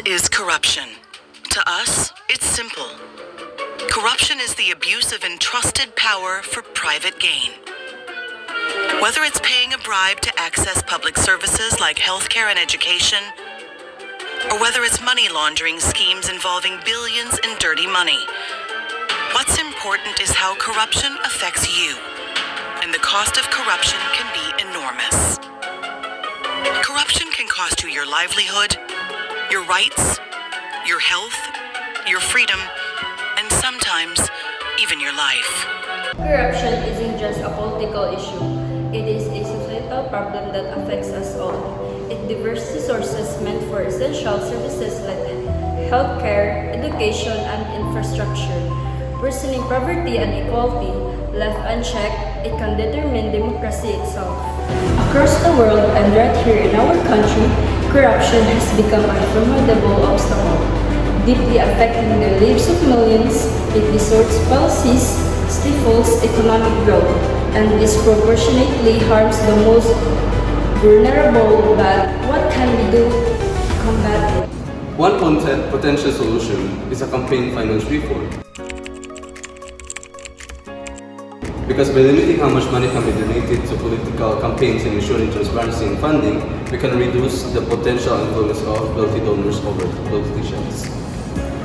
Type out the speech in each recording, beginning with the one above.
What is corruption? To us, it's simple. Corruption is the abuse of entrusted power for private gain. Whether it's paying a bribe to access public services like healthcare and education, or whether it's money laundering schemes involving billions in dirty money, what's important is how corruption affects you, and the cost of corruption can be enormous. Corruption can cost you your livelihood, your rights, your health, your freedom, and sometimes even your life. Corruption isn't just a political issue. It is a societal problem that affects us all. It diverts resources meant for essential services like healthcare, education, and infrastructure. Worsening poverty and equality, left unchecked, it can determine democracy itself. Across the world and right here in our country, corruption has become a formidable obstacle. Deeply affecting the lives of millions, it distorts policies, stifles economic growth, and disproportionately harms the most vulnerable. But what can we do to combat it? One potential solution is a campaign finance reform. Because by limiting how much money can be donated to political campaigns and ensuring transparency in funding, we can reduce the potential influence of wealthy donors over politicians.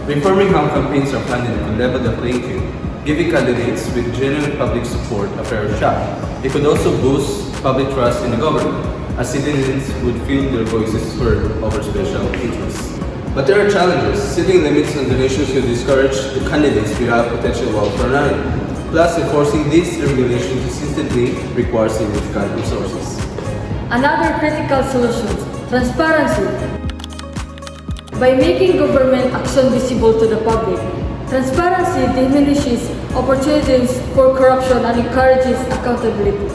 Reforming how campaigns are funded could level the playing field, giving candidates with genuine public support a fair shot. It could also boost public trust in the government, as citizens would feel their voices heard over special interests. But there are challenges. Setting limits on donations could discourage the candidates without potential welfare narrative. Plus, enforcing these regulations consistently requires significant resources. Another critical solution, transparency. By making government action visible to the public, transparency diminishes opportunities for corruption and encourages accountability.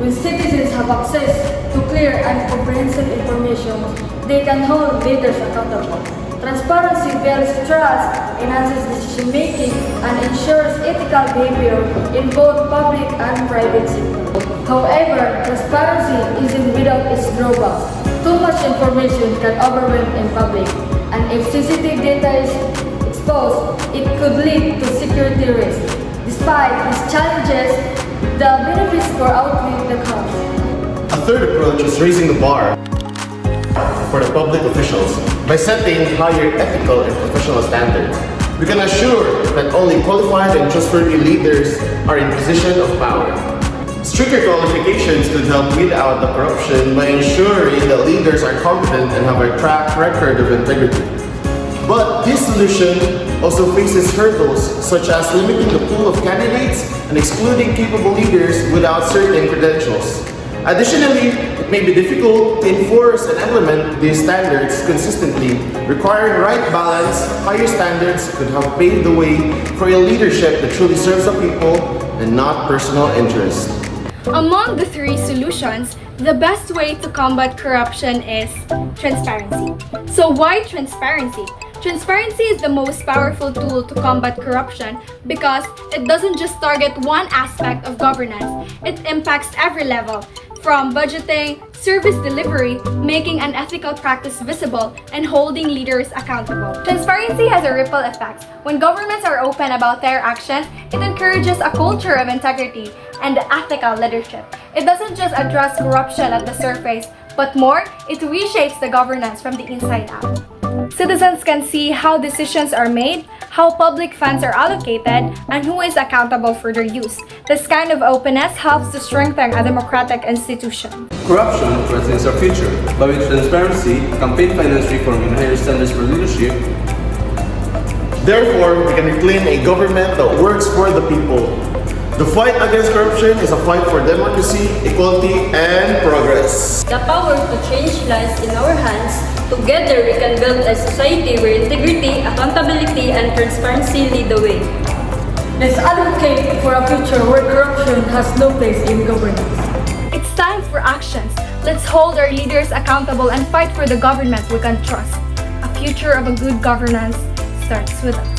When citizens have access to clear and comprehensive information, they can hold leaders accountable. Transparency builds trust, enhances decision-making, and ensures ethical behavior in both public and private sectors. However, transparency isn't without its drawbacks. Too much information can overwhelm in public, and if sensitive data is exposed, it could lead to security risks. Despite these challenges, the benefits for outweigh the costs. A third approach is raising the bar for the public officials by setting higher ethical and professional standards. We can assure that only qualified and trustworthy leaders are in position of power. Stricter qualifications could help weed out the corruption by ensuring that leaders are competent and have a track record of integrity. But this solution also faces hurdles such as limiting the pool of candidates and excluding capable leaders without certain credentials. Additionally, it may be difficult to enforce and implement these standards consistently. Requiring right balance, higher standards could help pave the way for a leadership that truly serves the people and not personal interest. Among the three solutions, the best way to combat corruption is transparency. So why transparency? Transparency is the most powerful tool to combat corruption because it doesn't just target one aspect of governance, it impacts every level, from budgeting, service delivery, making unethical practice visible, and holding leaders accountable. Transparency has a ripple effect. When governments are open about their actions, it encourages a culture of integrity and ethical leadership. It doesn't just address corruption at the surface, but more, it reshapes the governance from the inside out. Citizens can see how decisions are made, how public funds are allocated, and who is accountable for their use. This kind of openness helps to strengthen a democratic institution. Corruption threatens our future, but with transparency, campaign finance reform, and higher standards for leadership, therefore, we can reclaim a government that works for the people. The fight against corruption is a fight for democracy, equality, and progress. The power to change lies in our hands. Together, we can build a society where integrity, accountability, and transparency lead the way. Let's advocate for a future where corruption has no place in governance. It's time for actions. Let's hold our leaders accountable and fight for the government we can trust. A future of a good governance starts with us.